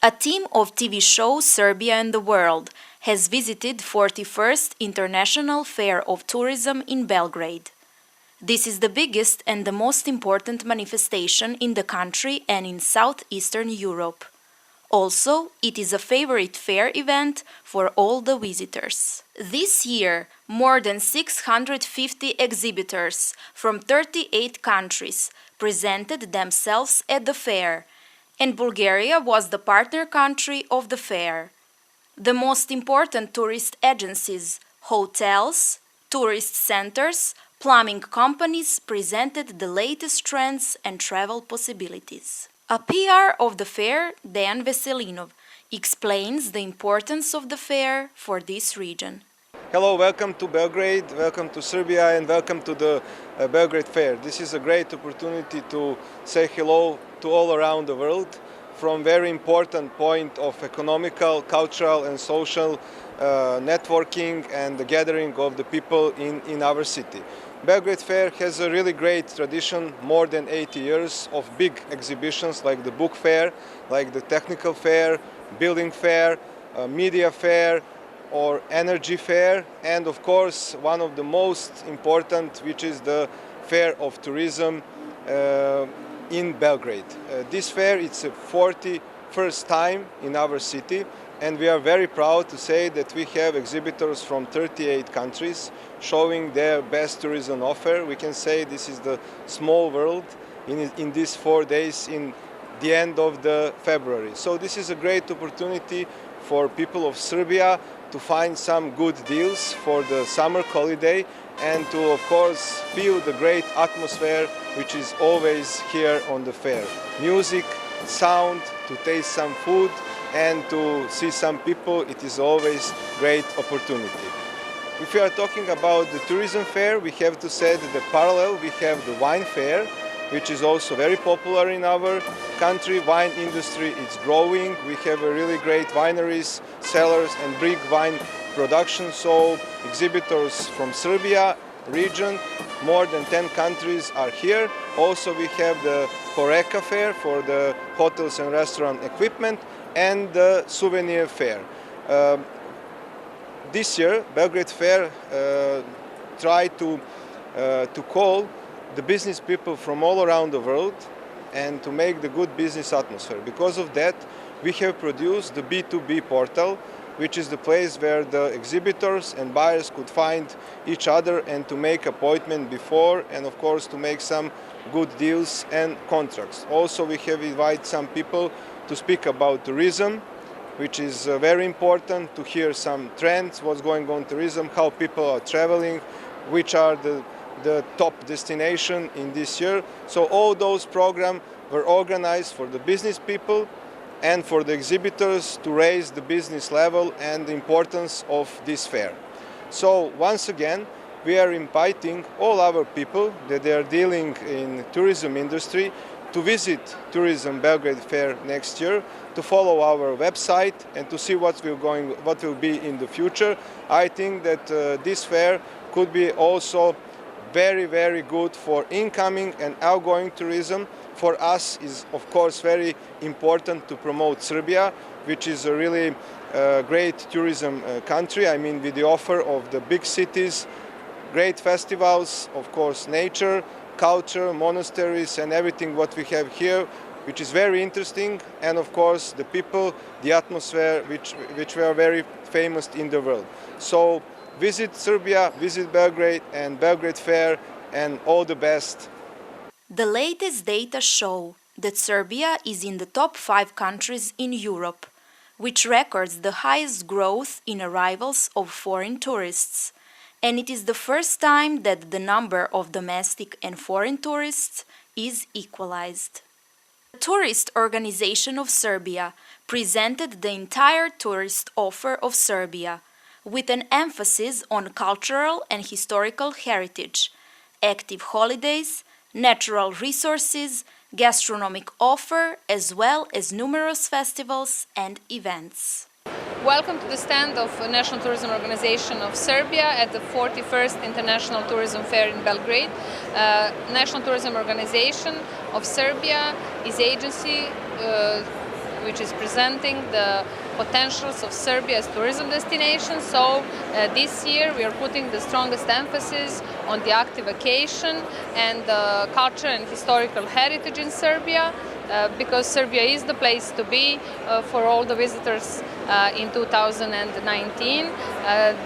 A team of TV show Serbia and the World has visited 41st International Fair of Tourism in Belgrade. This is the biggest and the most important manifestation in the country and in southeastern Europe. Also, it is a favorite fair event for all the visitors. This year, more than 650 exhibitors from 38 countries presented themselves at the fair, and Bulgaria was the partner country of the fair. The most important tourist agencies, hotels, tourist centers, plumbing companies presented the latest trends and travel possibilities. A PR of the fair, Dejan Veselinov, explains the importance of the fair for this region. Hello, welcome to Belgrade, welcome to Serbia, and welcome to the Belgrade Fair. This is a great opportunity to say hello to all around the world from very important point of economical, cultural and social networking and the gathering of the people in our city. Belgrade Fair has a really great tradition, more than 80 years of big exhibitions like the book fair, like the technical fair, building fair, media fair or energy fair, and of course one of the most important, which is the fair of tourism in Belgrade. This fair is the 41st time in our city, and we are very proud to say that we have exhibitors from 38 countries showing their best tourism offer. We can say this is the small world in these 4 days in the end of the February. So this is a great opportunity for people of Serbia to find some good deals for the summer holiday and to, of course, feel the great atmosphere which is always here on the fair. Music, sound, to taste some food and to see some people, it is always great opportunity. If we are talking about the tourism fair, we have to say that the parallel we have the wine fair, which is also very popular in our country. Wine industry is growing. We have a really great wineries, cellars and big wine production. So exhibitors from Serbia region, more than 10 countries are here. Also we have the Horeca fair for the hotels and restaurant equipment and the souvenir fair. This year, Belgrade Fair tried to call the business people from all around the world and to make the good business atmosphere. Because of that, we have produced the B2B portal, which is the place where the exhibitors and buyers could find each other and to make appointment before and of course to make some good deals and contracts. Also we have invited some people to speak about tourism, which is very important to hear some trends, what's going on in tourism, how people are traveling, which are the top destination in this year. So all those programs were organized for the business people and for the exhibitors to raise the business level and the importance of this fair. So once again, we are inviting all our people that they are dealing in tourism industry to visit Tourism Belgrade Fair next year, to follow our website and to see what will be in the future. I think that this fair could be also very, very good for incoming and outgoing tourism. For us is of course very important to promote Serbia, which is a really great tourism country. I mean, with the offer of the big cities, great festivals, of course nature, culture, monasteries and everything what we have here, which is very interesting, and of course the people, the atmosphere which we are very famous in the world. So visit Serbia, visit Belgrade and Belgrade Fair, and all the best. The latest data show that Serbia is in the top 5 countries in Europe, which records the highest growth in arrivals of foreign tourists, and it is the first time that the number of domestic and foreign tourists is equalized. The Tourist Organization of Serbia presented the entire tourist offer of Serbia, with an emphasis on cultural and historical heritage, active holidays, natural resources, gastronomic offer, as well as numerous festivals and events. Welcome to the stand of the National Tourism Organization of Serbia at the 41st International Tourism Fair in Belgrade. National Tourism Organization of Serbia is agency which is presenting the potentials of Serbia as tourism destination. So this year we are putting the strongest emphasis on the active vacation and the culture and historical heritage in Serbia, because Serbia is the place to be for all the visitors in 2019.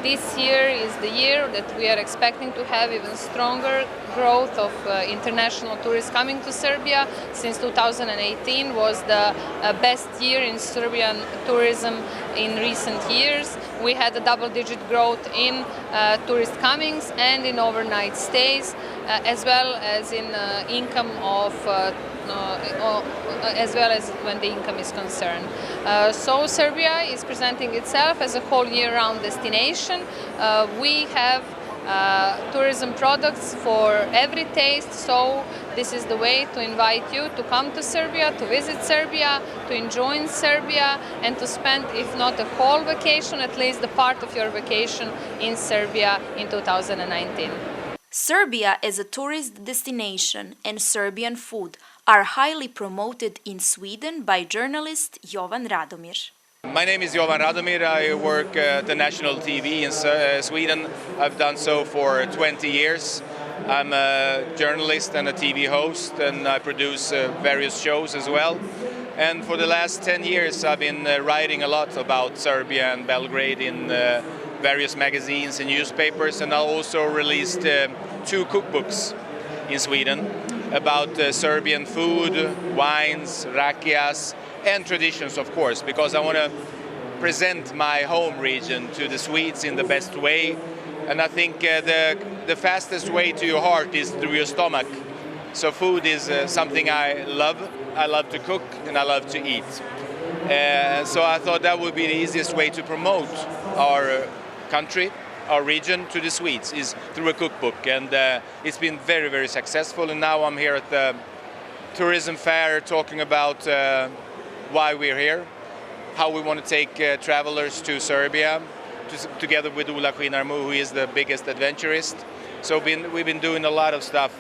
This year is the year that we are expecting to have even stronger growth of international tourists coming to Serbia. Since 2018 was the best year in Serbian tourism in recent years. We had a double-digit growth in tourist comings and in overnight stays, as well as in income of as well as when the income is concerned. So Serbia is presenting itself as a whole year-round destination. We have tourism products for every taste, so this is the way to invite you to come to Serbia, to visit Serbia, to enjoy Serbia, and to spend, if not a whole vacation, at least the part of your vacation in Serbia in 2019. Serbia as a tourist destination and Serbian food are highly promoted in Sweden by journalist Jovan Radomir. My name is Jovan Radomir. I work at the national TV in Sweden. I've done so for 20 years. I'm a journalist and a TV host, and I produce various shows as well. And for the last 10 years I've been writing a lot about Serbia and Belgrade in various magazines and newspapers, and I also released 2 cookbooks in Sweden about Serbian food, wines, rakias, and traditions, of course, because I want to present my home region to the Swedes in the best way. And I think the fastest way to your heart is through your stomach. So food is something I love. I love to cook and I love to eat. So I thought that would be the easiest way to promote our country, our region, to the Swedes, is through a cookbook. And it's been very, very successful. And now I'm here at the tourism fair talking about why we're here, how we want to take travelers to Serbia, together with Ula Kvinarmu, who is the biggest adventurist. So we've been doing a lot of stuff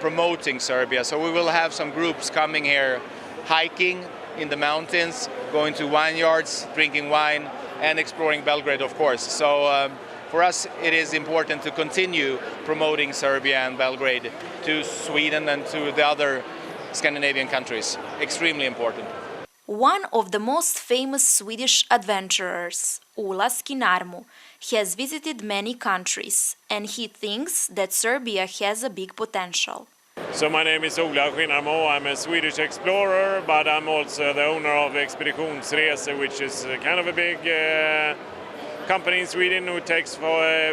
promoting Serbia. So we will have some groups coming here hiking in the mountains, going to vineyards, drinking wine, and exploring Belgrade, of course. So for us it is important to continue promoting Serbia and Belgrade to Sweden and to the other Scandinavian countries. Extremely important. One of the most famous Swedish adventurers, Ula Skinarmu, has visited many countries, and he thinks that Serbia has a big potential. So my name is Ula Skinarmu. I'm a Swedish explorer, but I'm also the owner of Expeditionsresor, which is kind of a big company in Sweden who takes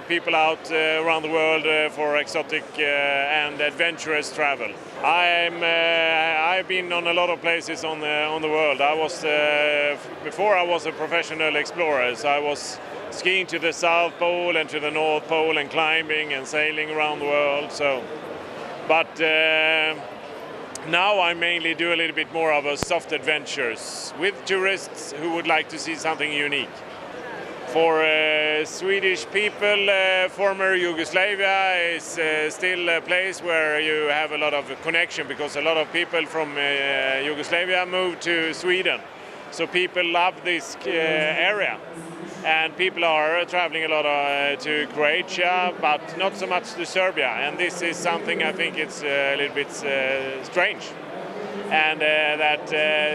people out around the world for exotic and adventurous travel. I've been on a lot of places on the world. Before I was a professional explorer, so I was skiing to the South Pole and to the North Pole and climbing and sailing around the world. But now I mainly do a little bit more of a soft adventures with tourists who would like to see something unique. For Swedish people, former Yugoslavia is still a place where you have a lot of connection, because a lot of people from Yugoslavia moved to Sweden. So people love this area. And people are traveling a lot to Croatia, but not so much to Serbia. And this is something I think it's a little bit strange. And that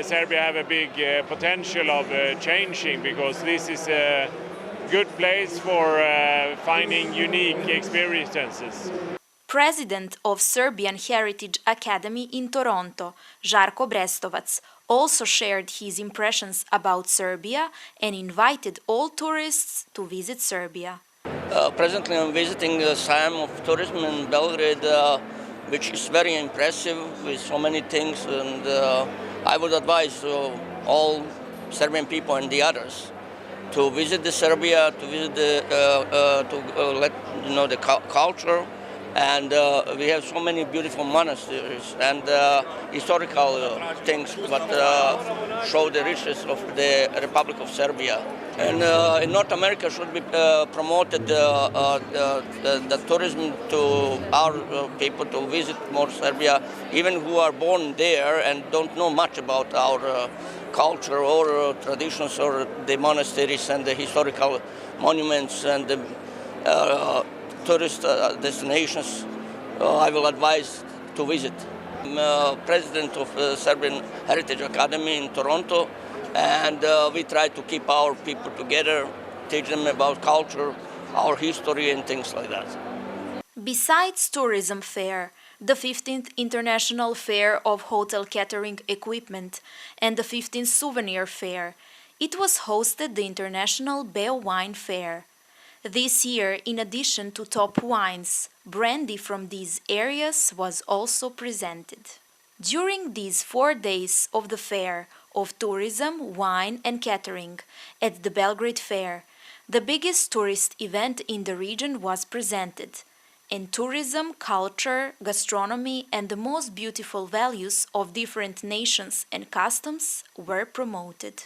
Serbia have a big potential of changing, because this is a good place for finding unique experiences. President of Serbian Heritage Academy in Toronto, Žarko Brestovac, also shared his impressions about Serbia and invited all tourists to visit Serbia. Presently I'm visiting the Siam of Tourism in Belgrade, which is very impressive with so many things, and I would advise all Serbian people and the others to visit the Serbia, to visit to let you know the culture, And we have so many beautiful monasteries and historical things that show the richness of the Republic of Serbia. And in North America should be promoted the tourism to our people to visit more Serbia, even who are born there and don't know much about our culture or traditions or the monasteries and the historical monuments and the tourist destinations. I will advise to visit. I'm president of Serbian Heritage Academy in Toronto, and we try to keep our people together, teach them about culture, our history and things like that. Besides Tourism Fair, the 15th International Fair of Hotel Catering Equipment and the 15th Souvenir Fair, it was hosted the International Beo Wine Fair. This year, in addition to top wines, brandy from these areas was also presented. During these 4 days of the fair of tourism, wine and catering at the Belgrade Fair, the biggest tourist event in the region was presented, and tourism, culture, gastronomy and the most beautiful values of different nations and customs were promoted.